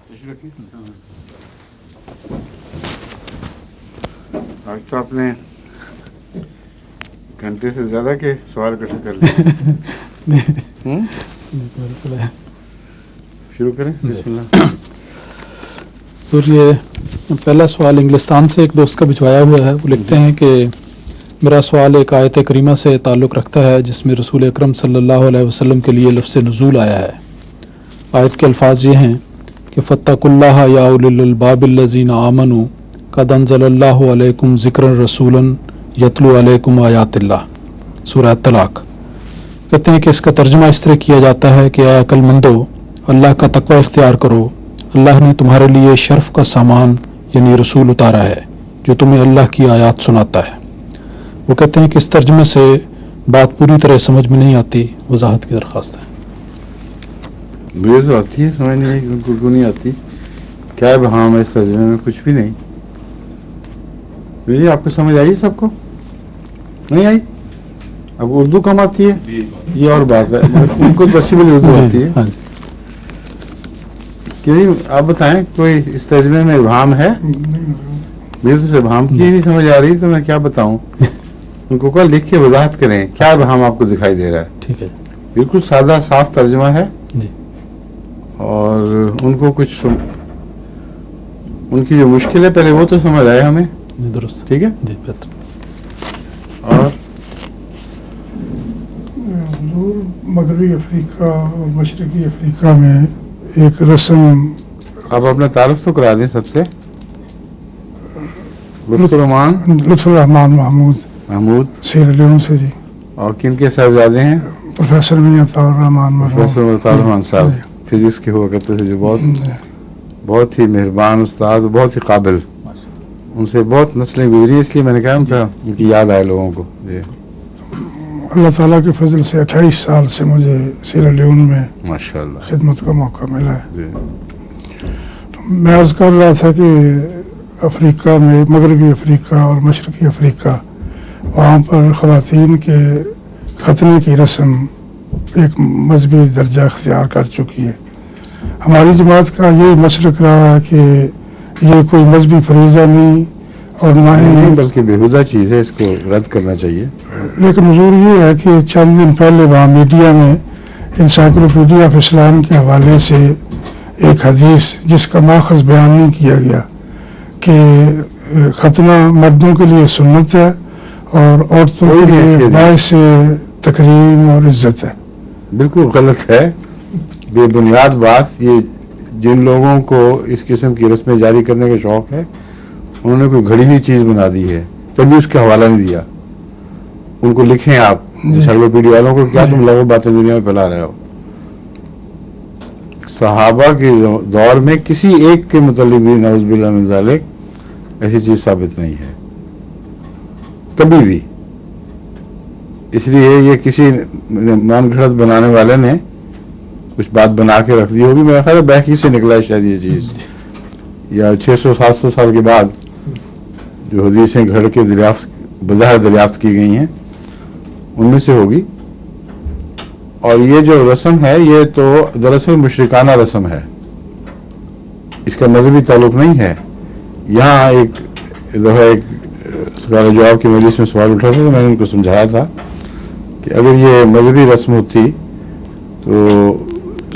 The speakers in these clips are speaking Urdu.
آج تو آپ نے گھنٹے سے زیادہ کے سوال اکٹھے کر لیے. شروع کریں. بسم اللہ. سر یہ پہلا سوال انگلستان سے ایک دوست کا بھجوایا ہوا ہے. وہ لکھتے ہیں کہ میرا سوال ایک آیت کریمہ سے تعلق رکھتا ہے جس میں رسول اکرم صلی اللہ علیہ وسلم کے لیے لفظ نزول آیا ہے. آیت کے الفاظ یہ ہیں کہ فاتقوا اللہ یا اولی الالباب الذین آمنوا قد انزل اللہ علیکم ذکرا رسولا یتلو علیکم آیات اللہ. سورہ طلاق. کہتے ہیں کہ اس کا ترجمہ اس طرح کیا جاتا ہے کہ اے عقل مندو اللہ کا تقوی اختیار کرو. اللہ نے تمہارے لیے شرف کا سامان یعنی رسول اتارا ہے جو تمہیں اللہ کی آیات سناتا ہے. وہ کہتے ہیں کہ اس ترجمے سے بات پوری طرح سمجھ میں نہیں آتی. وضاحت کی درخواست ہے. مجھے تو آتی ہے, سمجھ نہیں آئی. ان کو نہیں آتی. کیا ہے وہاں میں اس ترجمے میں کچھ بھی نہیں. میری آپ کو سمجھ آئی سب کو؟ نہیں آئی؟ اب اردو کم آتی ہے یہ اور بات ہے. ان کو تشریح اردو آتی ہے. آپ بتائیں کوئی اس ترجمے میں ابہام ہے؟ مجھے تو ابہام کی نہیں سمجھ آ رہی تو میں کیا بتاؤں. ان کو لکھ کے وضاحت کریں کیا ابہام آپ کو دکھائی دے رہا ہے. ٹھیک ہے. بالکل سادہ صاف ترجمہ ہے جی. اور ان کو کچھ ان کی جو مشکل ہے پہلے وہ تو سمجھ آئے ہمیں. درست. ٹھیک ہے جی بہتر. اور مغربی افریقہ اور مشرقی افریقہ میں ایک رسم. آپ اپنا تعارف تو کرا دیں سب سے. لطف الرحمان محمود سیرا لیون سے. جی. اور کن کے صاحبزادے ہیں؟ پروفیسر میاں عطاء الرحمان. پروفیسر عطاء الرحمان صاحب فزکس کے ہوا کرتے تھے جو بہت ہی مہربان استاد, بہت ہی قابل. ان سے بہت نسلیں گزری اس لیے میں نے کہا ان کی یاد آئے لوگوں کو. جی. اللہ تعالیٰ کے فضل سے 28 سال سے مجھے سیرا لیون میں ماشاءاللہ خدمت کا موقع ملا ہے. جی. تو میں عرض کر رہا تھا کہ افریقہ میں مغربی افریقہ اور مشرقی افریقہ وہاں پر خواتین کے ختنے کی رسم ایک مذہبی درجہ اختیار کر چکی ہے. ہماری جماعت کا یہ مسلک رہا ہے کہ یہ کوئی مذہبی فریضہ نہیں اور نہ ہی بلکہ بےہودہ چیز ہے, اس کو رد کرنا چاہیے. لیکن حضور یہ ہے کہ چند دن پہلے وہاں میڈیا میں انسائکلوپیڈیا آف اسلام کے حوالے سے ایک حدیث جس کا ماخذ بیان نہیں کیا گیا کہ ختنہ مردوں کے لیے سنت ہے اور عورتوں کے لیے باعث تکریم اور عزت ہے. بالکل غلط ہے, بے بنیاد بات. یہ جن لوگوں کو اس قسم کی رسمیں جاری کرنے کا شوق ہے انہوں نے کوئی گھڑی ہوئی چیز بنا دی ہے, تبھی اس کا حوالہ نہیں دیا. ان کو لکھیں آپ انسائکلوپیڈیا والوں کو, کیا تم لوگوں باتیں دنیا میں پھیلا رہے ہو. صحابہ کے دور میں کسی ایک کے متعلق بھی نعوذ باللہ من ذالک ایسی چیز ثابت نہیں ہے کبھی بھی. اس لیے یہ کسی مان گھڑت بنانے والے نے کچھ بات بنا کے رکھ دی ہوگی. میرا خیال ہے بحقی سے نکلا ہے شاید یہ چیز, یا 600-700 سال کے بعد جو حدیثیں گھڑ کے بظاہر دریافت کی گئی ہیں ان میں سے ہوگی. اور یہ جو رسم ہے یہ تو دراصل مشرکانہ رسم ہے, اس کا مذہبی تعلق نہیں ہے. یہاں ایک سوال جواب کی مجلس میں سوال اٹھا تھا تو میں نے ان کو سمجھایا تھا کہ اگر یہ مذہبی رسم ہوتی تو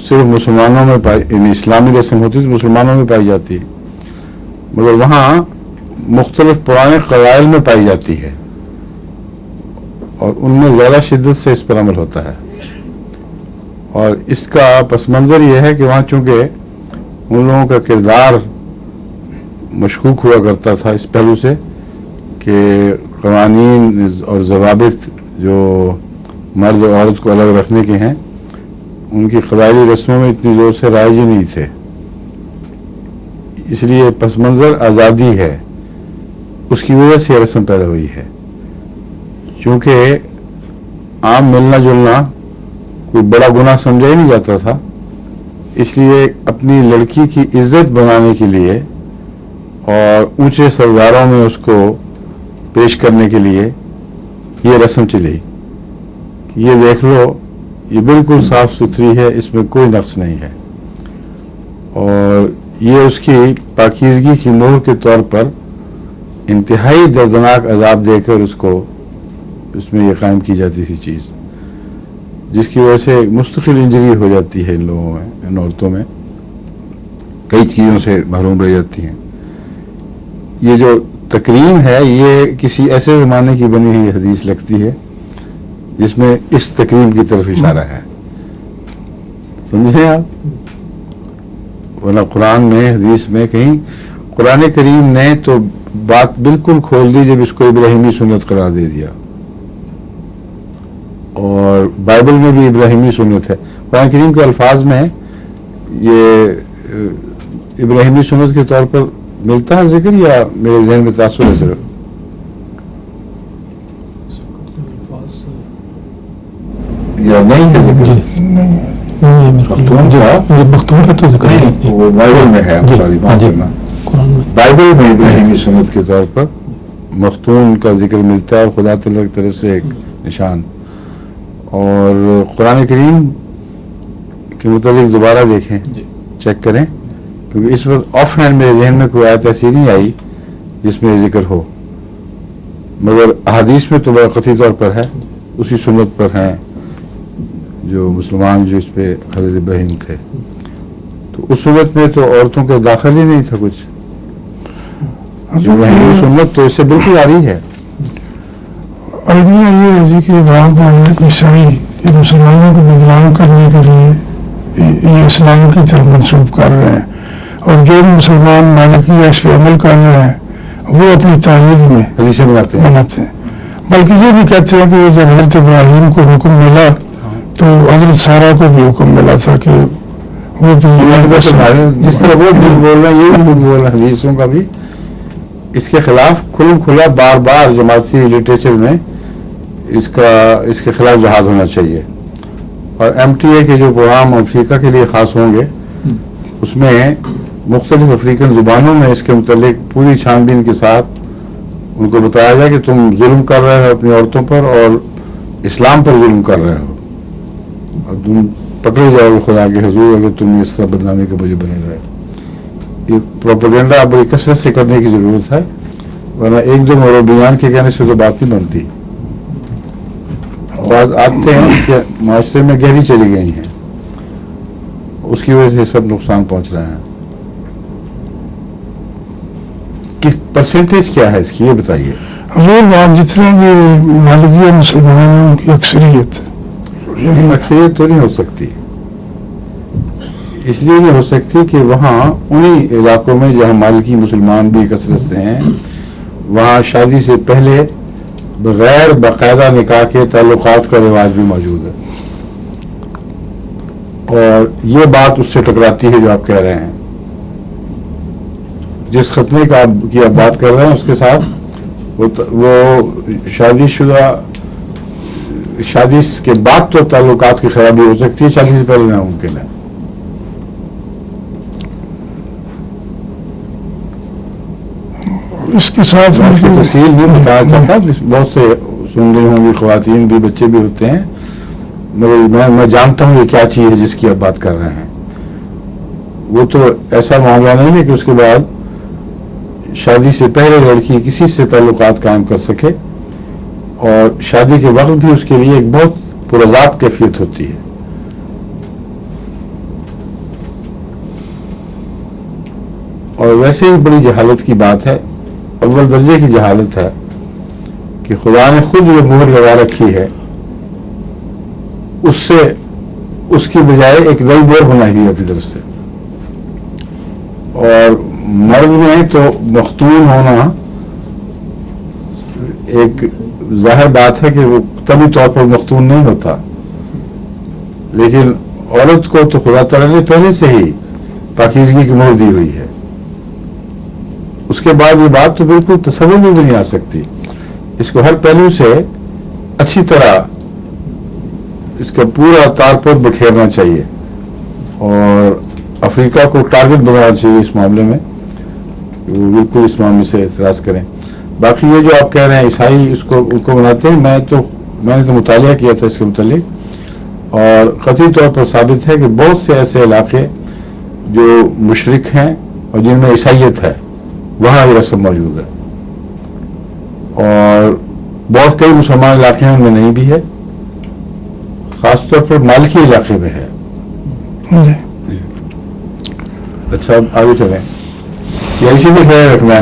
صرف مسلمانوں میں یعنی اسلامی رسم ہوتی تو مسلمانوں میں پائی جاتی, مگر وہاں مختلف پرانے قبائل میں پائی جاتی ہے اور ان میں زیادہ شدت سے اس پر عمل ہوتا ہے. اور اس کا پس منظر یہ ہے کہ وہاں چونکہ ان لوگوں کا کردار مشکوک ہوا کرتا تھا اس پہلو سے کہ قوانین اور ضوابط جو مرد و عورت کو الگ رکھنے کے ہیں ان کی قبائلی رسموں میں اتنی زور سے رائج ہی نہیں تھے. اس لیے پس منظر آزادی ہے, اس کی وجہ سے یہ رسم پیدا ہوئی ہے. چونکہ عام ملنا جلنا کوئی بڑا گناہ سمجھا ہی نہیں جاتا تھا, اس لیے اپنی لڑکی کی عزت بنانے کے لیے اور اونچے سرداروں میں اس کو پیش کرنے کے لیے یہ رسم چلی. یہ دیکھ لو یہ بالکل صاف ستھری ہے, اس میں کوئی نقص نہیں ہے. اور یہ اس کی پاکیزگی کی مہر کے طور پر انتہائی دردناک عذاب دے کر اس میں یہ قائم کی جاتی تھی چیز، جس کی وجہ سے مستقل انجری ہو جاتی ہے ان لوگوں میں، ان عورتوں میں کئی چیزوں سے محروم رہ جاتی ہیں۔ یہ جو تکریم ہے یہ کسی ایسے زمانے کی بنی ہوئی حدیث لگتی ہے جس میں اس تکریم کی طرف اشارہ ہے، سمجھیں آپ؟ ورنہ قرآن میں حدیث میں کہیں قرآن کریم نے تو بات بالکل کھول دی جب اس کو ابراہیمی سنت قرار دے دیا، اور بائبل میں بھی ابراہیمی سنت ہے۔ قرآن کریم کے الفاظ میں یہ ابراہیمی سنت کے طور پر ملتا ہے ذکر، یا میرے ذہن میں تاثر ہے صرف؟ یا نہیں ہے ذکر؟ مختون کا تو ذکر نہیں، وہ بائبل میں ہے، سوری معاف کرنا، بائبل میں ابراہیمی سنت کے طور پر مختون کا ذکر ملتا ہے، اور خدا تعالیٰ کی طرف سے ایک نشان۔ اور قرآن کریم کے متعلق دوبارہ دیکھیں، چیک کریں، کیونکہ اس وقت آف ہینڈ میرے ذہن میں کوئی آیت ایسی نہیں آئی جس میں یہ ذکر ہو، مگر احادیث میں تو بڑا قطعی طور پر ہے، اسی سنت پر ہیں جو مسلمان جو اس پہ حضرت ابراہیم تھے۔ تو اس سنت میں تو عورتوں کے داخل ہی نہیں تھا کچھ، جو سنت تو اس سے بالکل آ رہی ہے۔ المیہ یہ ہے جی کہ وہاں پر عیسائی یہ مسلمانوں کو بدنام کرنے کے لیے یہ اسلام کی طرف منسوب کر رہے ہیں، اور جو مسلمان مالکیہ اس پہ عمل کر رہے ہیں وہ اپنی تائید میں حدیثیں بناتے ہیں، بلکہ یہ بھی کہتے ہیں کہ جب حضرت ابراہیم کو حکم ملا تو حضرت سارہ کو بھی حکم ملا تھا کہ وہ بھی جس طرح وہ جھوٹ بول رہے ہیں یہ بھی جھوٹ بول رہے ہیں حدیثوں کا بھی۔ اس کے خلاف کھلم کھلا بار بار جماعتی لٹریچر میں اس کے خلاف جہاد ہونا چاہیے، اور ایم ٹی اے کے جو پروگرام افریقہ کے لیے خاص ہوں گے اس میں مختلف افریقن زبانوں میں اس کے متعلق پوری چھان بین کے ساتھ ان کو بتایا جائے کہ تم ظلم کر رہے ہو اپنی عورتوں پر اور اسلام پر ظلم کر رہے ہو، اور تم پکڑے جاؤ گے خدا کے حضور اگر تم اس طرح بدنامی کے وجہ بنے رہے۔ یہ پروپیگنڈا بڑی کثرت سے کرنے کی ضرورت ہے، ورنہ ایک دو مروبیان کے کہنے سے تو بات نہیں بنتی۔ بعض آتے ہیں کہ معاشرے میں گہری چلی گئی ہیں، اس کی وجہ سے سب نقصان پہنچ رہے ہیں۔ پرسنٹیج کیا ہے اس کی یہ بتائیے؟ حضور آپ جتنے بھی مالکیہ مسلمان ہیں ان کی اکثریت اکثریت تو نہیں ہو سکتی، اس لیے نہیں ہو سکتی کہ وہاں انہی علاقوں میں جہاں مالکی مسلمان بھی کثرت سے ہیں وہاں شادی سے پہلے بغیر باقاعدہ نکاح کے تعلقات کا رواج بھی موجود ہے، اور یہ بات اس سے ٹکراتی ہے جو آپ کہہ رہے ہیں۔ جس ختنے کی آپ بات کر رہے ہیں اس کے ساتھ وہ شادی شدہ شادی کے بعد تو تعلقات کی خرابی ہو سکتی ہے، شادی سے پہلے ناممکن ہے۔ اس کے ساتھ اس کی تفصیل نہیں بتانا چاہتا، بہت سے سن رہی ہوں گی خواتین بھی بچے بھی ہوتے ہیں، مگر میں جانتا ہوں یہ کیا چیز ہے جس کی آپ بات کر رہے ہیں۔ وہ تو ایسا معاملہ نہیں ہے کہ اس کے بعد شادی سے پہلے لڑکی کسی سے تعلقات قائم کر سکے، اور شادی کے وقت بھی اس کے لیے ایک بہت پرعذاب کیفیت ہوتی ہے۔ اور ویسے ہی بڑی جہالت کی بات ہے، اول درجے کی جہالت ہے کہ خدا نے خود جو مہر لگا رکھی ہے اس کی بجائے ایک نئی مہر بنائی ہوئی اپنی طرف سے، اور مرد میں تو مختون ہونا ایک ظاہر بات ہے کہ وہ طبی طور پر مختون نہیں ہوتا، لیکن عورت کو تو خدا تعالیٰ نے پہلے سے ہی پاکیزگی کی مہر دی ہوئی ہے۔ اس کے بعد یہ بات تو بالکل تصور میں بھی نہیں آ سکتی، اس کو ہر پہلو سے اچھی طرح اس کا پورا تارپور بکھیرنا چاہیے، اور افریقہ کو ٹارگٹ بنانا چاہیے اس معاملے میں، وہ بالکل اس معاملے سے اعتراض کریں۔ باقی یہ جو آپ کہہ رہے ہیں عیسائی ان کو بناتے ہیں، میں نے تو مطالعہ کیا تھا اس کے متعلق، اور قطعی طور پر ثابت ہے کہ بہت سے ایسے علاقے جو مشرک ہیں اور جن میں عیسائیت ہے وہاں یہ رسم موجود ہے، اور بہت کئی مسلمان علاقے ہیں ان میں نہیں بھی ہے، خاص طور پر مالکی علاقے میں ہے۔ جی اچھا اب آگے چلیں، یا اسی میں خیال رکھنا ہے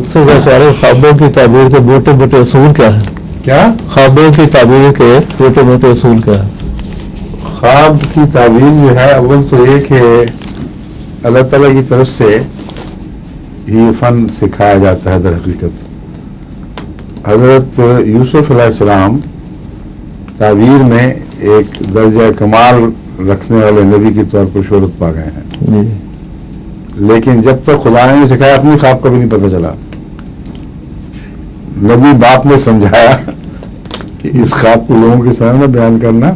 سارے خوابوں کی تعبیر کے موٹے موٹے اصول کیا ہیں؟ کیا خوابوں کی تعبیر کے موٹے موٹے اصول کیا ہیں؟ خواب کی تعبیر جو ہے، اول تو یہ کہ اللہ تعالیٰ کی طرف سے یہ فن سکھایا جاتا ہے۔ در حقیقت حضرت یوسف علیہ السلام تعبیر میں ایک درجہ کمال رکھنے والے نبی کے طور پر شہرت پا گئے ہیں، جی لیکن جب تک خدا نے نہیں سکھایا اپنی خواب کا بھی نہیں پتہ چلا۔ نبی باپ نے سمجھایا کہ اس خواب کو لوگوں کے سامنے بیان کرنا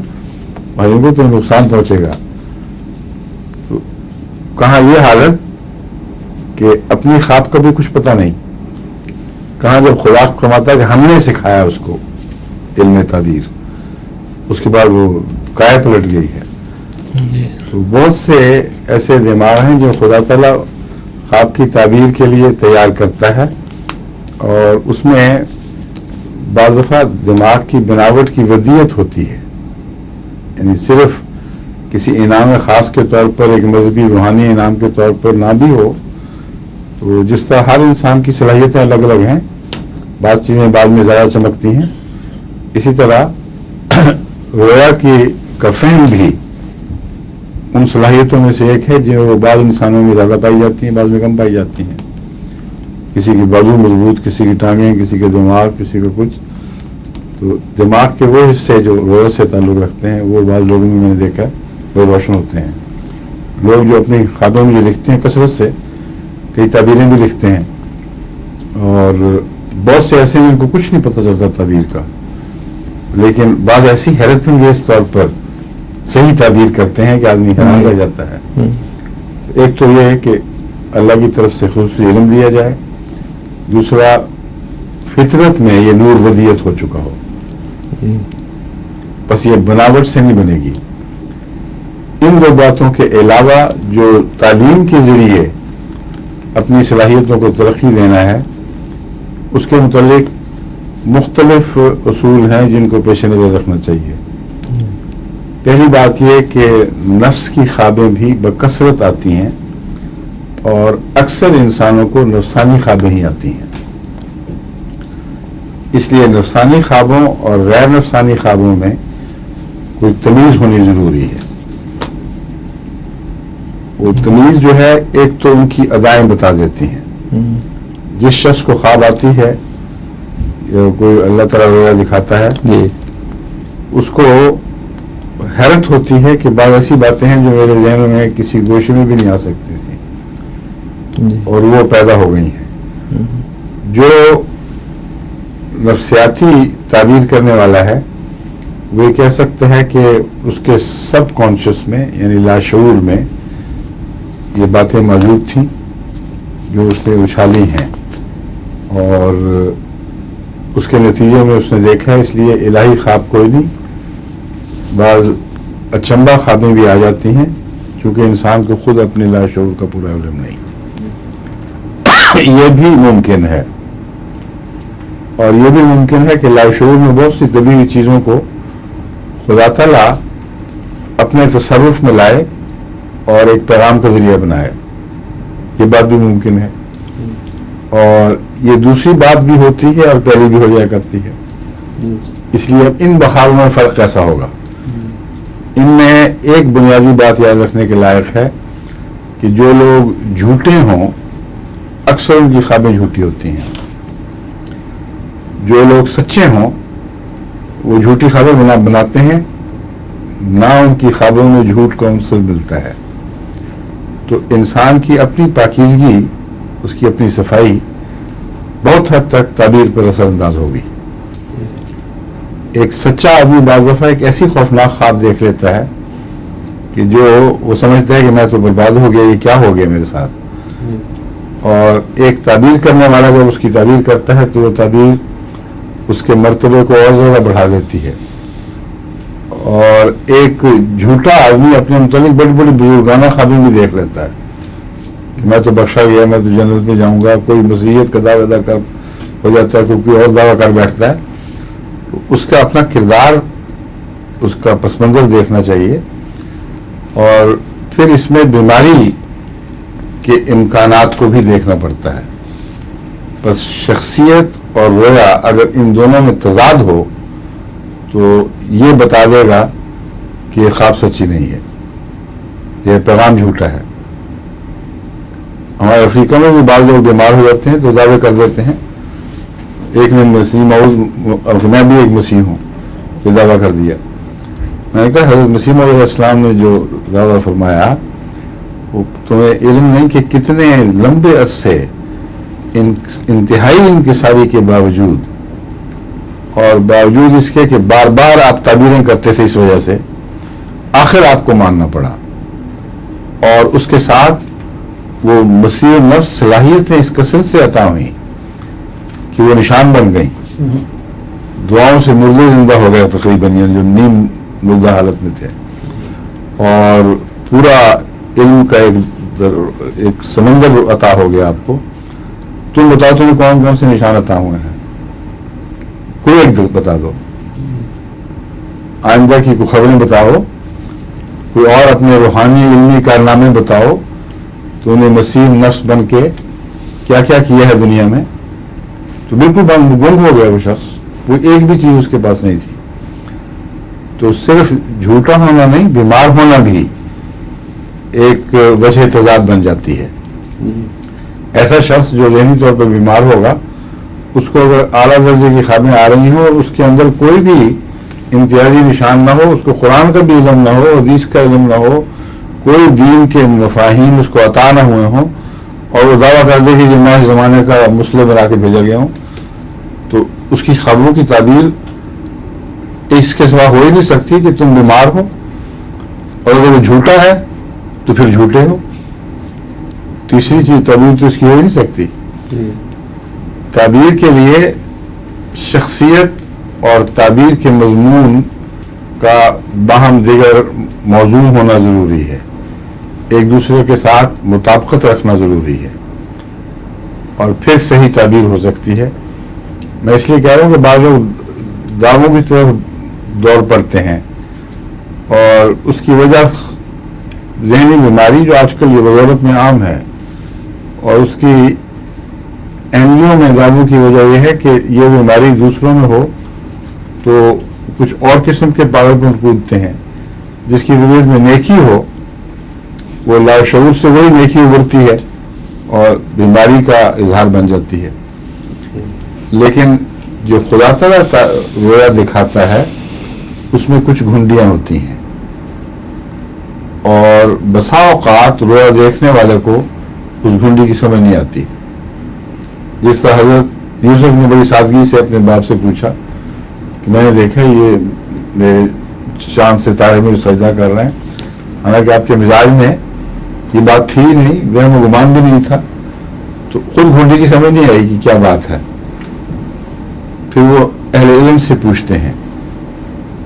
بھائیوں کو تو نقصان پہنچے گا، تو کہاں یہ حالت کہ اپنی خواب کا بھی کچھ پتہ نہیں، کہاں جب خدا فرماتا ہے کہ ہم نے سکھایا اس کو علم تعبیر، اس کے بعد وہ کائے پلٹ گئی ہے۔ تو بہت سے ایسے دماغ ہیں جو خدا تعالیٰ خواب کی تعبیر کے لیے تیار کرتا ہے، اور اس میں بعض دفعہ دماغ کی بناوٹ کی ودیت ہوتی ہے، یعنی صرف کسی انعام خاص کے طور پر، ایک مذہبی روحانی انعام کے طور پر نہ بھی ہو، تو جس طرح ہر انسان کی صلاحیتیں الگ الگ ہیں، بعض چیزیں بعد میں زیادہ چمکتی ہیں، اسی طرح رویا کا فہم بھی ان صلاحیتوں میں سے ایک ہے جو بعض انسانوں میں زیادہ پائی جاتی ہیں، بعض میں کم پائی جاتی ہیں۔ کسی کی بازو مضبوط، کسی کی ٹانگیں، کسی کا دماغ، کسی کا کچھ۔ تو دماغ کے وہ حصے جو رویا سے تعلق رکھتے ہیں وہ بعض لوگوں میں نے دیکھا وہ روشن ہوتے ہیں۔ لوگ جو اپنی خوابوں میں جو لکھتے ہیں کثرت سے، کئی تعبیریں بھی لکھتے ہیں، اور بہت سے ایسے ہیں جن کو کچھ نہیں پتہ چلتا تعبیر کا، لیکن بعض ایسی حیرت انگیز طور پر صحیح تعبیر کرتے ہیں کہ آدمی حیران رہ جاتا ہے۔ ایک تو یہ ہے کہ اللہ کی طرف سے خصوصی علم دیا جائے، دوسرا فطرت میں یہ نور ودیت ہو چکا ہو، بس یہ بناوٹ سے نہیں بنے گی۔ ان دو باتوں کے علاوہ جو تعلیم کے ذریعے اپنی صلاحیتوں کو ترقی دینا ہے، اس کے متعلق مختلف اصول ہیں جن کو پیش نظر رکھنا چاہیے۔ پہلی بات یہ کہ نفس کی خوابیں بھی بکثرت آتی ہیں، اور اکثر انسانوں کو نفسانی خوابیں ہی آتی ہیں، اس لیے نفسانی خوابوں اور غیر نفسانی خوابوں میں کوئی تمیز ہونی ضروری ہے۔ وہ تمیز جو ہے، ایک تو ان کی ادائیں بتا دیتی ہیں۔ جس شخص کو خواب آتی ہے یا کوئی اللہ تعالیٰ رویا دکھاتا ہے، اس کو حیرت ہوتی ہے کہ بعض ایسی باتیں ہیں جو میرے ذہن میں کسی گوشے میں بھی نہیں آ سکتی تھی، اور وہ پیدا ہو گئی ہیں۔ جو نفسیاتی تعبیر کرنے والا ہے وہ یہ کہہ سکتا ہے کہ اس کے سب کانشیس میں، یعنی لاشعور میں، یہ باتیں موجود تھیں جو اس نے اچھالی ہیں، اور اس کے نتیجے میں اس نے دیکھا ہے، اس لیے الہی خواب کوئی نہیں، بعض اچنبا خوابیں بھی آ جاتی ہیں، کیونکہ انسان کو خود اپنے لاشعور کا پورا علم نہیں۔ یہ بھی ممکن ہے، اور یہ بھی ممکن ہے کہ لاشعور میں بہت سی دبی ہوئی چیزوں کو خدا تعالیٰ اپنے تصرف میں لائے اور ایک پیغام کا ذریعہ بنائے، یہ بات بھی ممکن ہے۔ اور یہ دوسری بات بھی ہوتی ہے اور پہلی بھی ہو جایا کرتی ہے۔ اس لیے اب ان بخاروں میں فرق کیسا ہوگا؟ ان میں ایک بنیادی بات یاد رکھنے کے لائق ہے کہ جو لوگ جھوٹے ہوں اکثر ان کی خوابیں جھوٹی ہوتی ہیں، جو لوگ سچے ہوں وہ جھوٹی خوابیں بناتے ہیں، نہ ان کی خوابوں میں جھوٹ کا عنصر ملتا ہے۔ تو انسان کی اپنی پاکیزگی، اس کی اپنی صفائی بہت حد تک تعبیر پر اثر انداز ہوگی۔ ایک سچا آدمی بعض دفعہ ایک ایسی خوفناک خواب دیکھ لیتا ہے کہ جو وہ سمجھتا ہے کہ میں تو برباد ہو گیا، یہ کیا ہو گیا میرے ساتھ۔ اور ایک تعبیر کرنے والا جب اس کی تعبیر کرتا ہے تو وہ تعبیر اس کے مرتبے کو اور زیادہ بڑھا دیتی ہے، اور ایک جھوٹا آدمی اپنے متعلق بڑی بڑی بزرگانہ خوابیں بھی دیکھ لیتا ہے کہ میں تو بخشا گیا، میں تو جنت میں جاؤں گا، کوئی مسیحیت کا دعویٰ کر ہو جاتا ہے، کوئی اور دعویٰ کر بیٹھتا ہے. تو اس کا اپنا کردار، اس کا پس منظر دیکھنا چاہیے. اور پھر اس میں بیماری کے امکانات کو بھی دیکھنا پڑتا ہے. بس شخصیت اور رویا اگر ان دونوں میں تضاد ہو تو یہ بتا دے گا کہ یہ خواب سچی نہیں ہے، یہ پیغام جھوٹا ہے. ہمارے افریقہ میں بھی بعض لوگ بیمار ہو جاتے ہیں تو دعوے کر دیتے ہیں. ایک نے مسیح موعود، میں بھی ایک مسیح ہوں، یہ دعویٰ کر دیا. میں نے کہا حضرت مسیح علیہ السلام نے جو دعویٰ فرمایا وہ تمہیں علم نہیں کہ کتنے لمبے عرصے انتہائی انکساری کے باوجود اور باوجود اس کے کہ بار بار آپ تعبیریں کرتے تھے، اس وجہ سے آخر آپ کو ماننا پڑا. اور اس کے ساتھ وہ مسیح نفس صلاحیتیں اس کثرت سے عطا ہوئیں کہ وہ نشان بن گئیں. دعاؤں سے مردے زندہ ہو گئے تقریباً، جو نیم مردہ حالت میں تھے. اور پورا علم کا ایک سمندر عطا ہو گیا آپ کو. تم بتاؤ تمہیں کون کون سے نشان عطا ہوئے ہیں؟ کوئی ایک بتا دو. آئندہ کی کوئی خبریں بتاؤ، کوئی اور اپنے روحانی علمی کارنامے بتاؤ. تو انہیں مسیح نفس بن کے کیا کیا کیا ہے دنیا میں. تو بالکل گم ہو گیا وہ شخص، وہ ایک بھی چیز اس کے پاس نہیں تھی. تو صرف جھوٹا ہونا نہیں، بیمار ہونا بھی ایک وجہ تضاد بن جاتی ہے. ایسا شخص جو ذہنی طور پر بیمار ہوگا، اس کو اگر اعلیٰ درجے کی خوابیں آ رہی ہوں اور اس کے اندر کوئی بھی امتیازی نشان نہ ہو، اس کو قرآن کا بھی علم نہ ہو، حدیث کا علم نہ ہو، کوئی دین کے مفاہیم اس کو عطا نہ ہوئے ہوں، اور وہ دعویٰ کر دے کہ میں اس زمانے کا مسلم بنا کے بھیجا گیا ہوں، تو اس کی خبروں کی تعبیر اس کے سوا ہو ہی نہیں سکتی کہ تم بیمار ہو. اور اگر وہ جھوٹا ہے تو پھر جھوٹے ہو. تیسری چیز تعبیر تو اس کی ہو ہی نہیں سکتی. تعبیر کے لیے شخصیت اور تعبیر کے مضمون کا باہم دیگر موضوع ہونا ضروری ہے، ایک دوسرے کے ساتھ مطابقت رکھنا ضروری ہے، اور پھر صحیح تعبیر ہو سکتی ہے. میں اس لیے کہہ رہا ہوں کہ بعض لوگ دعووں کی طرف دور پڑتے ہیں، اور اس کی وجہ ذہنی بیماری جو آج کل یہ بغیرت میں عام ہے، اور اس کی اہمیوں میں دعووں کی وجہ یہ ہے کہ یہ بیماری دوسروں میں ہو تو کچھ اور قسم کے پاگل پن کودتے ہیں. جس کی ضرورت میں نیکی ہو، وہ لاشعور سے وہی نیکی ابھرتی ہے اور بیماری کا اظہار بن جاتی ہے. لیکن جو خدا تعالیٰ رویا دکھاتا ہے اس میں کچھ گھنڈیاں ہوتی ہیں، اور بسا اوقات رویا دیکھنے والے کو اس گھنڈی کی سمجھ نہیں آتی. جس طرح حضرت یوسف نے بڑی سادگی سے اپنے باپ سے پوچھا کہ میں نے دیکھا یہ میرے چاند ستارے میں سجدہ کر رہے ہیں، حالانکہ آپ کے مزاج میں یہ بات تھی نہیں، وہم و گمان بھی نہیں تھا. تو خود گھنڈی کی سمجھ نہیں آئی کہ کیا بات ہے. پھر وہ اہل علم سے پوچھتے ہیں،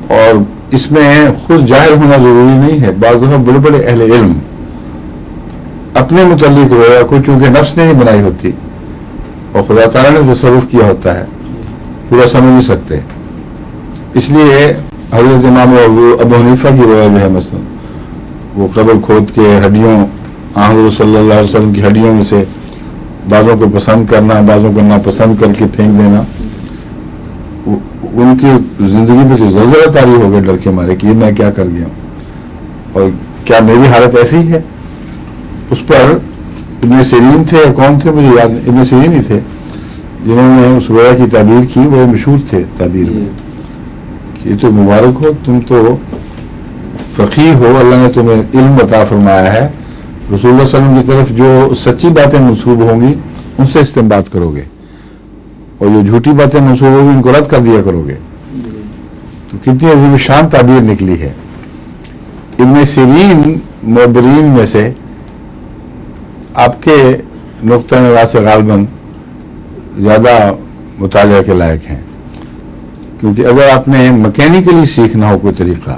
اور اس میں خود جاہل ہونا ضروری نہیں ہے. بعض دفعہ بڑے بڑے اہل علم اپنے متعلق رویا کو چونکہ نفس نے ہی بنائی ہوتی اور خدا تعالیٰ نے تصرف کیا ہوتا ہے، پورا سمجھ نہیں سکتے. اس لیے حضرت امام ابو حنیفہ کی رویا جو ہے مثلا، وہ قبر کھود کے ہڈیوں، حضرت صلی اللہ علیہ وسلم کی ہڈیوں میں سے بعضوں کو پسند کرنا، بعضوں کو ناپسند کر کے پھینک دینا، ان کی زندگی میں جو زلزلہ طاری ہو گئے ڈر کے مارے کہ یہ میں کیا کر گیا ہوں اور کیا میری حالت ایسی ہے. اس پر ابن سیرین تھے یا کون تھے مجھے یاد نہیں، ابن سیرین ہی تھے جنہوں نے اس رویا کی تعبیر کی. وہ مشہور تھے تعبیر میں کہ یہ تو مبارک ہو، تم تو فقیہ ہو، اللہ نے تمہیں علم عطا فرمایا ہے، رسول اللہ صلی اللہ علیہ وسلم کی طرف جو سچی باتیں منسوب ہوں گی ان سے استنباط کرو گے، اور جو جھوٹی باتیں منسوب ہوگی ان کو رد کر دیا کرو گے. تو کتنی عظیم شان تعبیر نکلی ہے. ابن سیرین معبرین میں سے آپ کے نقطہ نظر سے غالباً زیادہ مطالعہ کے لائق ہیں، کیونکہ اگر آپ نے مکینیکلی سیکھنا ہو کوئی طریقہ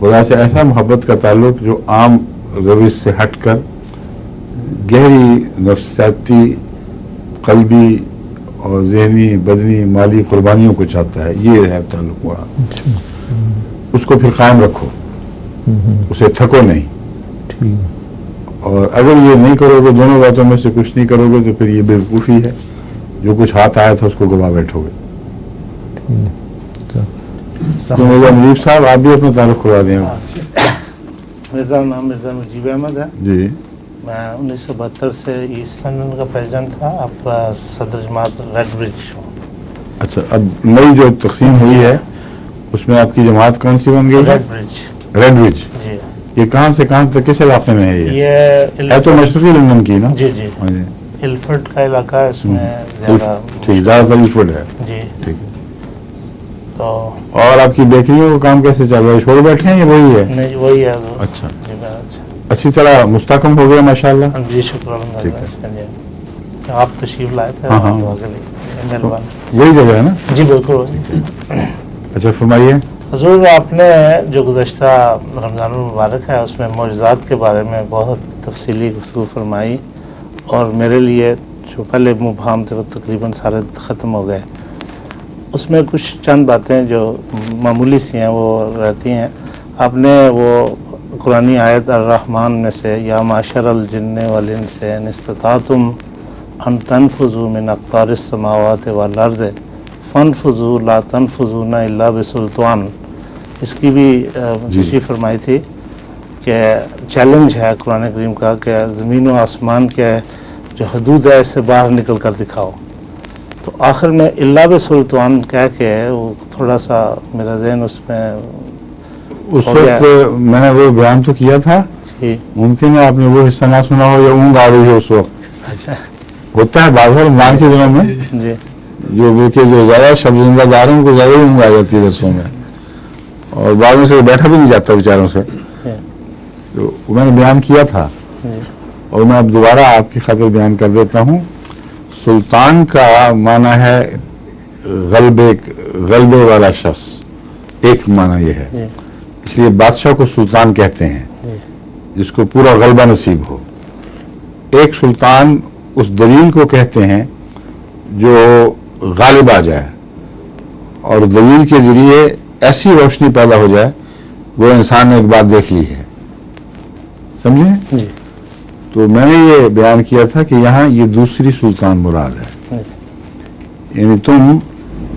خدا سے ایسا محبت کا تعلق جو عام روش سے ہٹ کر گہری نفسیاتی، قلبی اور ذہنی، بدنی، مالی قربانیوں کو چاہتا ہے. یہ ہے تعلق ہوا. اس کو پھر قائم رکھو، اسے تھکو نہیں. اور اگر یہ نہیں کرو گے، دونوں باتوں میں سے کچھ نہیں کرو گے، تو پھر یہ بیوقوفی ہے. جو کچھ ہاتھ آیا تھا اس کو گوا بیٹھو گے. تو مرزا مجیب صاحب آپ بھی اپنا تعارف کروا دیں. میرا نام مرزا مجیب احمد ہے. جی. میں 1972 سے ایسٹ لندن کا پریزیڈنٹ تھا. آپ کا صدر جماعت ریڈ برج ہوں. اچھا، اب نئی جو تقسیم ہوئی ہے اس میں آپ کی جماعت کون سی بن گئی ہے؟ ریڈ برج. ریڈ برج. جی. یہ کہاں سے کہاں تک، کس علاقے میں ہے؟ یہ ہے تو مشرقی لندن کی نا؟ جی جی. ہاں جی. الفرڈ کا علاقہ ہے، اس میں زیادہ. ٹھیک، زیادہ تر الفرڈ ہے. جی. ٹھیک. تو اور آپ کی بیکریوں کا کام کیسے چل رہا ہے؟ چھوڑ بیٹھے ہیں یا وہی ہے؟ نہیں، وہی ہے. اچھا. جی. اچھی طرح مستحکم ہو گیا ماشاءاللہ. جی شکر الحمد للہ. آپ تشریف لائے تھے. ہاں ہاں، مہربانی. وہی جگہ ہے نا؟ جی بالکل. اچھا فرمائیے. حضور، آپ نے جو گزشتہ رمضان المبارک ہے اس میں معجزات کے بارے میں بہت تفصیلی گفتگو فرمائی، اور میرے لیے جو پہلے مبہم تھے وہ تقریباً سارے ختم ہو گئے. اس میں کچھ چند باتیں جو معمولی سی ہیں وہ رہتی ہیں. آپ نے وہ قرآنی آیت الرحمن میں سے یا معشر الجن والانس ان استطعتم ان تنفذوا من اقطار السماوات والارض فانفذوا لا تنفذون الا بسلطان، اس کی بھی تشریح فرمائی تھی کہ چیلنج ہے قرآن کریم کا کہ زمین و آسمان کے جو حدود ہے اس سے باہر نکل کر دکھاؤ. تو آخر میں الا بسلطان کہہ کے وہ تھوڑا سا میرا ذہن اس میں اس وقت میں نے وہ بیان تو کیا تھا. جی. ممکن ہے آپ نے وہ حصہ نہ سنا ہو یا اونگ آ رہی ہے اس وقت. اچھا. ہوتا ہے بعض رمضان کے دنوں میں جی. جو زیادہ شب زندہ جا رہے ہیں ان کو زیادہ ہی اونگ آ جاتی ہے درسوں میں، اور بعض میں سے بیٹھا بھی نہیں جاتا بیچاروں سے. تو میں نے بیان کیا تھا، اور میں اب دوبارہ آپ کی خاطر بیان کر دیتا ہوں. سلطان کا معنی ہے غلبے والا شخص، ایک معنی یہ ہے. اس لیے بادشاہ کو سلطان کہتے ہیں جس کو پورا غلبہ نصیب ہو. ایک سلطان اس دلیل کو کہتے ہیں جو غالب آ جائے اور دلیل کے ذریعے ایسی روشنی پیدا ہو جائے وہ انسان نے ایک بات دیکھ لی ہے. سمجھے؟ جی. تو میں نے یہ بیان کیا تھا کہ یہاں یہ دوسری سلطان مراد ہے. یعنی تم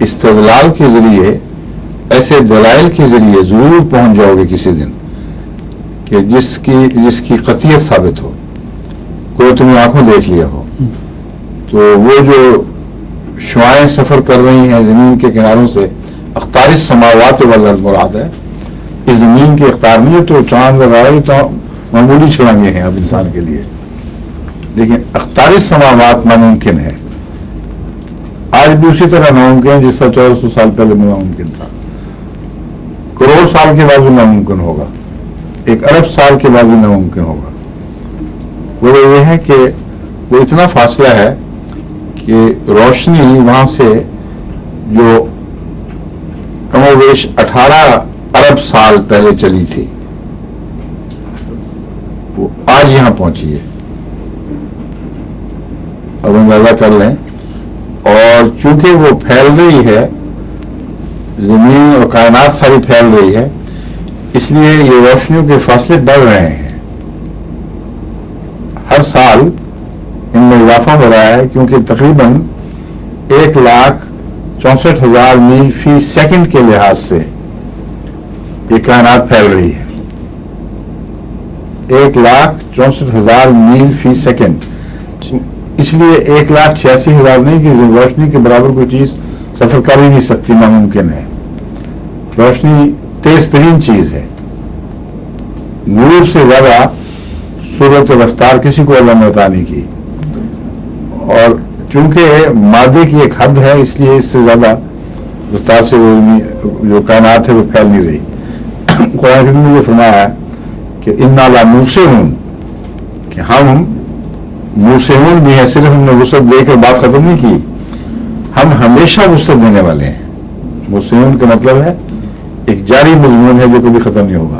استدلال کے ذریعے، ایسے دلائل کے ذریعے ضرور پہنچ جاؤ گے کسی دن کہ جس کی قطعیت ثابت ہو، کوئی تمہیں آنکھوں دیکھ لیا ہو. تو وہ جو شعائیں سفر کر رہی ہیں زمین کے کناروں سے، اقطار السماوات والارض مراد ہے. اس زمین کے اقطار نہیں ہے تو چاند وغیرہ تو معمولی چھلانگیں ہیں اب انسان کے لیے، لیکن اقطار السماوات ناممکن ہے. آج بھی اسی طرح ناممکن ہے جس طرح 1400 سال پہلے ناممکن تھا. کروڑ سال کے بعد بھی ناممکن ہوگا، 1 ارب سال کے بعد بھی ناممکن ہوگا. وہ یہ ہے کہ وہ اتنا فاصلہ ہے کہ روشنی وہاں سے جو کم و بیش 18 ارب سال پہلے چلی تھی وہ آج یہاں پہنچی ہے. اب اندازہ کر لیں. اور چونکہ وہ پھیل رہی ہے، زمین اور کائنات ساری پھیل رہی ہے، اس لیے یہ روشنیوں کے فاصلے بڑھ رہے ہیں. ہر سال ان میں اضافہ ہو رہا ہے کیونکہ تقریباً 1,64,000 میل فی سیکنڈ کے لحاظ سے یہ کائنات پھیل رہی ہے. 1,64,000 میل فی سیکنڈ. اس لیے 1,86,000 نہیں کہ روشنی کے برابر کوئی چیز سفر کر ہی نہیں سکتی، ناممکن ہے. روشنی تیز ترین چیز ہے. نور سے زیادہ سرعت رفتار کسی کو اللہ نے عطا نہیں کی، اور چونکہ مادے کی ایک حد ہے اس لیے اس سے زیادہ رفتار سے جو کائنات ہے وہ پھیل نہیں رہی. قرآن کریم نے یہ فرمایا ہے کہ انا لموسعون، کہ ہم موسعون بھی ہیں. صرف ہم نے وسعت دے کر بات ختم نہیں کی، ہم ہمیشہ وسعت دینے والے ہیں. موسعون کا مطلب ہے ایک جاری مضمون ہے جو کبھی ختم نہیں ہوگا.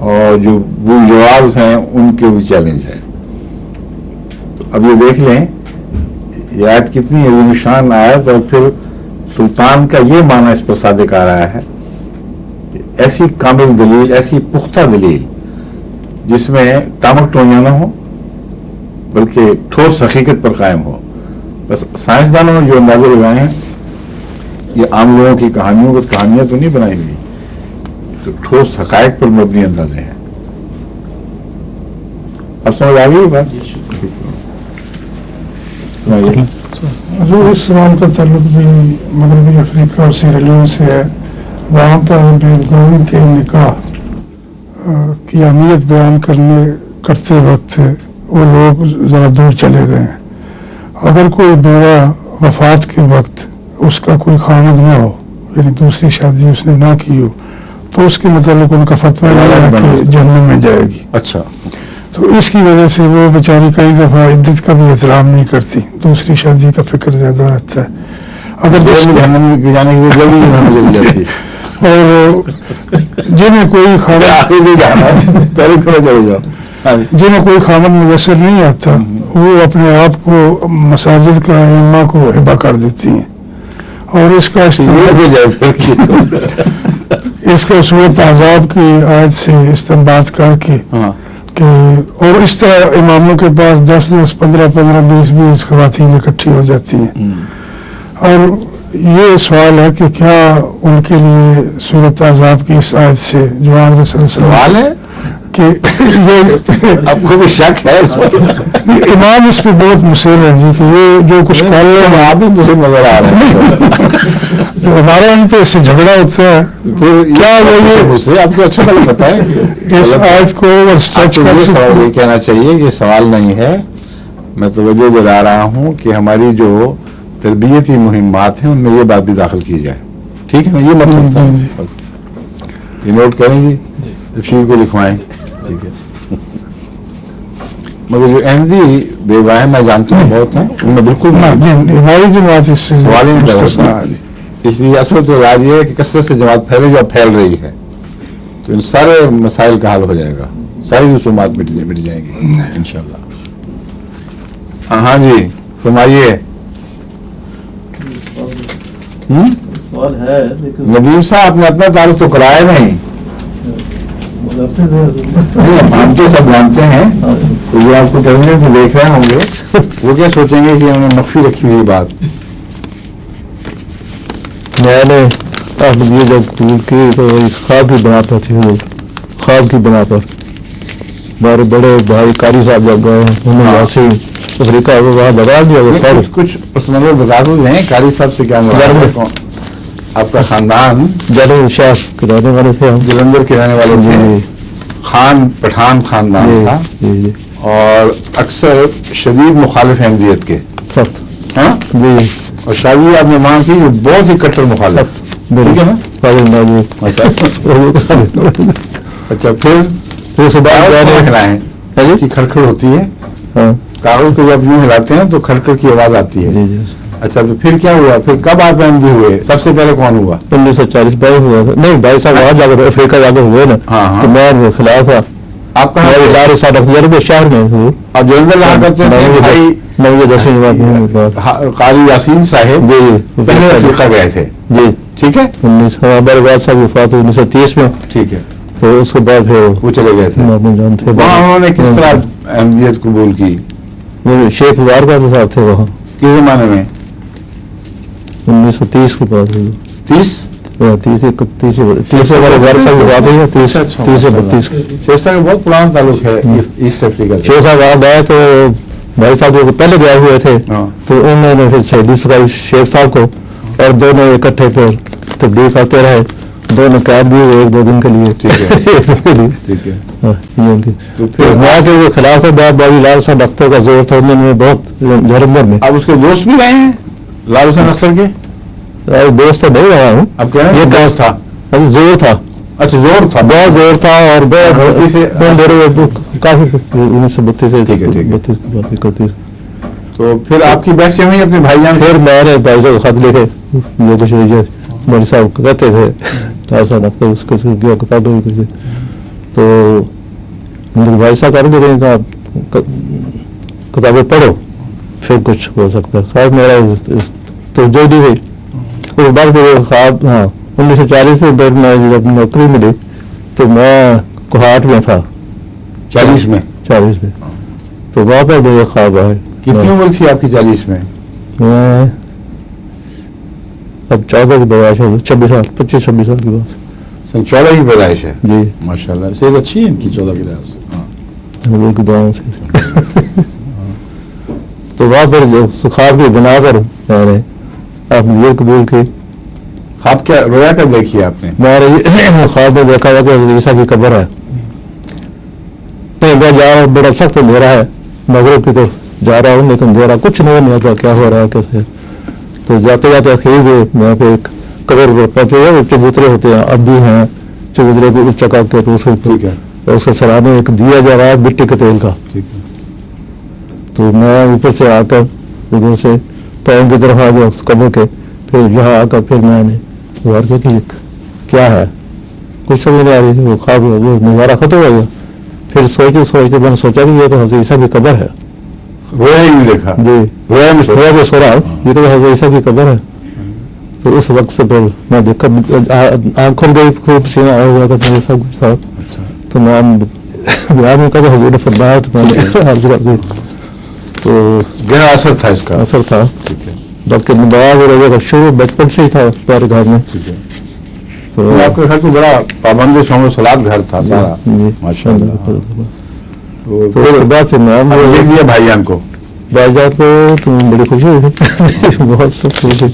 اور جو بورژواز ہیں ان کے بھی چیلنج ہے. تو اب یہ دیکھ لیں یہ آیت کتنی عظیم شان آیت، اور پھر سلطان کا یہ معنی اس پر صادق آ رہا ہے کہ ایسی کامل دلیل، ایسی پختہ دلیل جس میں ٹامک ٹوئیاں نہ ہو بلکہ ٹھوس حقیقت پر قائم ہو. بس سائنسدانوں نے جو اندازے لگائے ہیں یہ عام لوگوں کی کہانیاں تو نہیں بنائی ہوئی، تو ٹھوس حقائق پر مبنی اندازے ہیں. اب سمجھ آ گئی بات؟ حضور اس سوال کا تعلق بھی مغربی افریقہ اور سیریلیون سے ہے. وہاں پر بیگم کے نکاح کی اہمیت بیان کرتے وقت وہ لوگ ذرا دور چلے گئے ہیں. اگر کوئی بیوہ وفات کے وقت اس کا کوئی خامد نہ ہو، یعنی دوسری شادی اس نے نہ کی ہو، تو اس کے متعلق ان کا فتویٰ یہ ہے کہ جہنم میں جائے گی. اچھا. تو اس کی وجہ سے وہ بیچاری کئی دفعہ عدت کا بھی احترام نہیں کرتی، دوسری شادی کا فکر زیادہ رہتا ہے. اگر جہنم میں جانے کے لیے جلدی جہنم چلی جاتی ہے. اور جنہیں کوئی جنہیں کوئی خامد میسر نہیں آتا وہ اپنے آپ کو مساجد کا ائمہ کو ہبہ کر دیتی ہیں، اور اس کا صورت عذاب کی آیت سے استنباط کر کے کہ اور اس طرح اماموں کے پاس 10 15 20 خواتین اکٹھی ہو جاتی ہیں. اور یہ سوال ہے کہ کیا ان کے لیے صورت عذاب کی اس آیت سے جو آپ سوال ہے کہ یہ آپ کو بھی شک ہے اس پر؟ امام اس پہ بہت مصر ہے جی کہ یہ جو کچھ کر رہے ہیں آپ بھی مجھے نظر آ رہے ہیں. جو ہمارا ان پہ اس سے جھگڑا ہوتا ہے کیا وہ یہ مجھ سے آپ کو اچھا لگتا ہے اس آیت کو اسٹریچ کر سکتے ہیں. یہ کہنا چاہیے کہ سوال نہیں ہے، میں توجہ دلا رہا ہوں کہ ہماری جو تربیتی مہمات ہیں ان میں یہ بات بھی داخل کی جائے. ٹھیک ہے نا؟ یہ مطلب تھا. یہ نوٹ کریں جی، تفسیر کو لکھوائیں. ٹھیک ہے. مگر جو احمدی بیواہ میں جانتا ہوں بہت ہیں، ان میں بالکل ہماری جماعت اس سے سوال ہی نہیں کرتا. اس لیے اصل تو راج یہ ہے کہ کثرت سے جماعت پھیلے جو اب پھیل رہی ہے تو ان سارے مسائل کا حل ہو جائے گا، ساری رسومات مٹ جائیں گی انشاءاللہ. ہاں جی فرمائیے. سوال ہے لیکن ندیم صاحب نے اپنا تعارف تو کرایا نہیں. ہم تو سب جانتے ہیں، تو جو آپ کو ٹرمینل میں دیکھ رہے ہوں گے وہ کیا سوچیں گے کہ ہم نے مخفی رکھی ہوئی بات. میں نے یہ جب قبول کی تو خواب کی بنا پر تھی، وہ خواب کی بنا پر ہمارے بڑے بھائی قاری صاحب جب گئے انہوں نے ایسے ہی افریقہ وہاں بتا دیا. کچھ اس منظر بتا دو ہیں قاری صاحب سے کیا مراد ہے؟ آپ کا خاندان جلال شاہ کے رہنے والے تھے ہم، جلندھر کے رہنے والے تھے. خان پٹھان خاندان تھا جی اور اکثر شدید مخالف احمدیت کے. سخت. ہاں جی. اور شاہی آپ نے مان کی جو بہت ہی کٹر مخالف. ٹھیک ہے نا؟ اچھا پھر اس بعد ہے کہ کھڑکھڑ ہوتی ہے، ہاں کاغذ کو جب یوں ہلاتے ہیں تو کھڑکڑ کی آواز آتی ہے. جی جی. اچھا تو پھر کیا ہوا؟ پھر کب آپ احمدی ہوئے؟ سب سے پہلے کون ہوا؟ 1940 بائی ہوا تھا. نہیں بھائی صاحب وہاں جا کر افریقہ جا کر ہوئے نا، تو میں خلاف تھا. آپ کہاں ادارے ساتھ اختیار شہر میں ہوئے. آپ جلندھر رہا کرتے تھے. بھائی 10ویں قاری یاسین صاحب جی جی پہلے افریقہ گئے تھے. جی ٹھیک ہے. ہمارے بعد صاحب وفات 1930 میں. ٹھیک ہے. تو اس کے بعد پھر وہ چلے گئے تھے. جانتے وہاں انہوں نے کس طرح احمدیت قبول کی؟ شیخ مبارک صاحب تھے وہاں. کس زمانے میں؟ 1930 کے بعد. 30 31 ہمارے گھر صاحب بات ہوئی ہے. 30 سے 32. شیخ صاحب کا بہت پرانا تعلق ہے ایسٹ افریقہ سے. شیخ صاحب وہاں گئے تو بھائی صاحب جو پہلے گئے ہوئے تھے تو انہوں نے پھر شہیدی سکھائی شیخ صاحب کو، اور دونوں اکٹھے پھر تبلیغ کرتے رہے. دونوں قید بھی ہوئے 1-2 دن کے لیے. ٹھیک ہے. تو وہاں کے وہ خلاف ہے بابی لال صاحب اختر کا زور توڑنے میں بہت جلندھر میں. اب اس کے دوست بھی رہے ہیں لال حسین اختر کے؟ دوست تو نہیں رہا ہوں. اب کہہ رہے ہیں یہ دوست تھا. زور تھا. اچھا زور تھا. بہت زور تھا اور بہت کافی 1932 سے 32. تو پھر آپ کی بحث ہوئی اپنے بھائی جان؟ پھر میں نے بھائی صاحب خط لکھے جو کچھ بڑی صاحب کہتے تھے لال حسین اختر اس کو کتابیں بھی کچھ. تو میرے بھائی صاحب کر کے رہے آپ کتابیں پڑھو پھر کچھ ہو سکتا ہے. خیر میرا تو جو بھی ہوئی اس بعد پھر خواب 1940 میں میں جب نوکری ملی تو میں کوہاٹ میں تھا 40 میں. 40 میں. تو وہاں پر میرے خواب آئے. کتنی عمر تھی آپ کی 40 میں؟ میں اب 14 کی پیدائش ہے, 26 سال 25-26 سال کی بات. سن 14 کی پیدائش ہے. جی ماشاء اللہ صحت اچھی ہے ان کی 14 کی لحاظ سے. حضور کی دعاؤں سے. تو وہاں پر جو خواب کی بنا کر میں نے آپ نے یہ قبول کی. خواب کیا رویا کر دیکھی آپ نے؟ میں نے خواب میں دیکھا ہوا کہ حضرت عیسیٰ کی قبر ہے. میں جا رہا ہوں, بڑا سخت اندھیرا ہے, مغرب کی طرف جا رہا ہوں لیکن اندھیرا کچھ نہیں آتا کیا ہو رہا ہے کیسے. تو جاتے جاتے اخیر میں یہاں پہ ایک قبر پر پہنچے ہوئے چبوترے ہوتے ہیں, اب بھی ہیں چبوترے کو اونچا کر کے, تو اس کے سرانے ایک دیا جا رہا ہے مٹی کے تیل کا. تو میں اوپر سے آ کر ادھر سے پاؤں کی طرف آ گیا اس قبر کے. پھر یہاں آ کر پھر میں نے غور کیا کہ کیا ہے, کچھ سمجھ نہیں آ رہی تھی. وہ خواب وہ نظارہ ختم ہو گیا. پھر سوچتے میں نے سوچا کہ یہ تو حضرت عیسیٰ کی قبر ہے. رویا ہی نہیں دیکھا؟ جی رویا میں سو رہا ہوں, یہ تو حضرت عیسیٰ کی قبر ہے. تو اس وقت سے پھر میں دیکھا آنکھ کھل گئی, خوب پسینہ آیا ہوا تھا, پھر سب کچھ تھا. تو میں میں کہا حضور نے فرمایا تو میں نے حاضر کر دی. تو گہرا اثر تھا اس کا. اثر تھا. باقی نماز اور روزے کا شروع بچپن سے ہی تھا ہمارے گھر میں. تو آپ کے گھر تو بڑا پابند شام صلات گھر تھا سارا. ماشاء اللہ. تو اس کے بعد پھر میں لکھ دیا بھائی جان کو. بھائی جان کو تو بڑی خوشی ہوئی, بہت سب خوشی.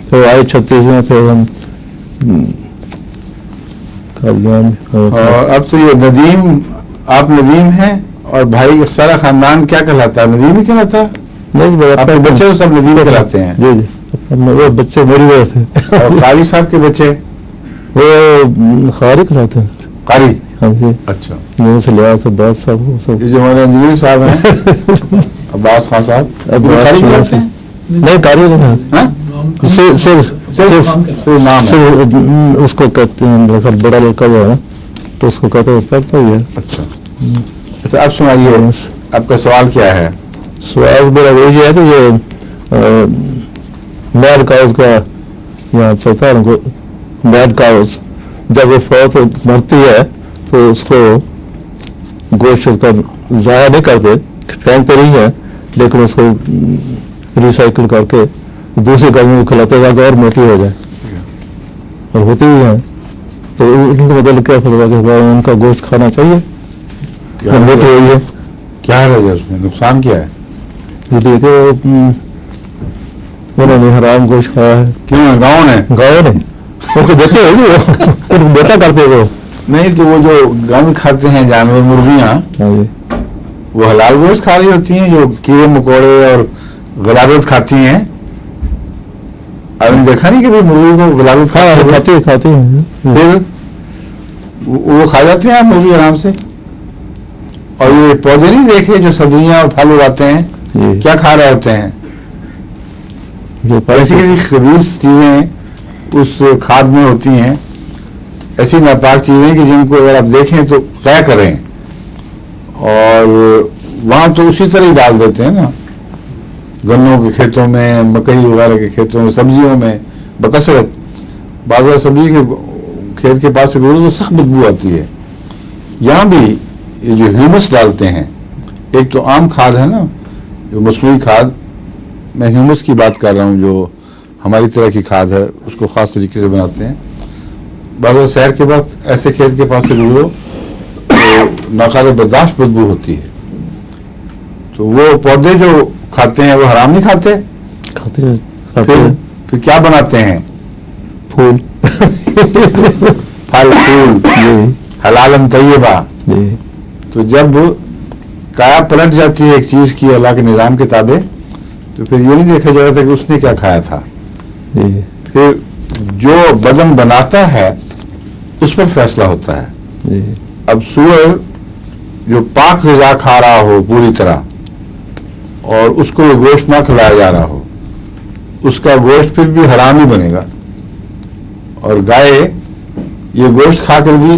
پھر آئے 36 میں پھر ہم اور اب تو یہ ندیم, آپ ندیم ہیں اور بھائی کا سارا خاندان کیا کہلاتا ہے؟ ندیم ہی کہلاتا ہے؟ نہیں اپنے بچے تو سب ندیم کہلاتے ہیں. جی جی وہ بچے میری وجہ سے. اور قاری صاحب کے بچے وہ قاری کہلاتے ہیں. قاری؟ ہاں جی. اچھا. سے لحاظ عباس صاحب وہ سب. یہ جو ہمارے انجینئر صاحب ہیں عباس خان صاحب, قاری کہلاتے ہیں؟ نہیں قاری نہیں, صرف اس کو کہتے ہیں بڑا لڑکا جو ہے نا تو اس کو کہتے ہیں پڑھتا ہی ہے. اچھا اچھا. آپ سنائیے آپ کا سوال کیا ہے؟ سوال میرا یہ ہے کہ یہ میڈ کاؤز کا یہاں پتا ہے نا, میڈ کاؤز جب وہ فوت مرتی ہے تو اس کو گوشت کا ضائع نہیں کرتے, پھینکتے نہیں ہیں, لیکن اس کو ریسائیکل کر کے دوسری گرمی کو کھلاتے ہیں تاکہ اور موٹی ہو جائے, اور ہوتی بھی ہیں. تو ان کا مطلب کیا فتویٰ کہ ان کا گوشت کھانا چاہیے, موٹی ہوئی ہے. کیا ہے اس میں نقصان کیا ہے؟ اس لیے کہ انہوں نے حرام گوشت کھایا ہے. کیوں؟ گاؤں نے ان کو دیتے ہیں بیٹا کرتے وہ نہیں, تو وہ جو گند کھاتے ہیں جانور, مرغیاں, وہ حلال گوشت کھا رہی ہوتی ہیں جو کیڑے مکوڑے اور غلاظت کھاتی ہیں. آپ نے دیکھا نہیں کہ مرغی کو غلاظت کھاتی ہیں, پھر وہ کھا جاتے ہیں مرغی آرام سے. اور یہ پودے نہیں دیکھے جو سبزیاں اور پھل اگاتے ہیں, کیا کھا رہے ہوتے ہیں؟ ایسی کسی خبیث چیزیں اس کھاد میں ہوتی ہیں, ایسی ناپاک چیزیں کہ جن کو اگر آپ دیکھیں تو طے کریں. اور وہاں تو اسی طرح ہی ڈال دیتے ہیں نا, گنوں کے کھیتوں میں, مکئی وغیرہ کے کھیتوں میں, سبزیوں میں بکثرت. بعض سبزی کے کھیت کے پاس سے گزرو تو سخت بدبو آتی ہے. یہاں بھی یہ جو ہیومس ڈالتے ہیں, ایک تو عام کھاد ہے نا جو مصنوعی کھاد, میں ہیومس کی بات کر رہا ہوں جو ہماری طرح کی کھاد ہے, اس کو خاص طریقے سے بناتے ہیں. بعض شہر کے بعد ایسے کھیت کے پاس سے گزرو تو ناقابل برداشت بدبو ہوتی ہے. تو وہ پودے جو کھاتے ہیں وہ حرام نہیں کھاتے, پھر کیا بناتے ہیں؟ پھول, پھل پھول حلال طیبہ. تو جب کایا پلٹ جاتی ہے ایک چیز کی اللہ کے نظام کے تابع, تو پھر یہ نہیں دیکھا جاتا کہ اس نے کیا کھایا تھا. پھر جو بدن بناتا ہے اس پر فیصلہ ہوتا ہے. اب سور جو پاک غذا کھا رہا ہو پوری طرح اور اس کو یہ گوشت نہ کھلایا جا رہا ہو, اس کا گوشت پھر بھی حرام ہی بنے گا. اور گائے یہ گوشت کھا کر بھی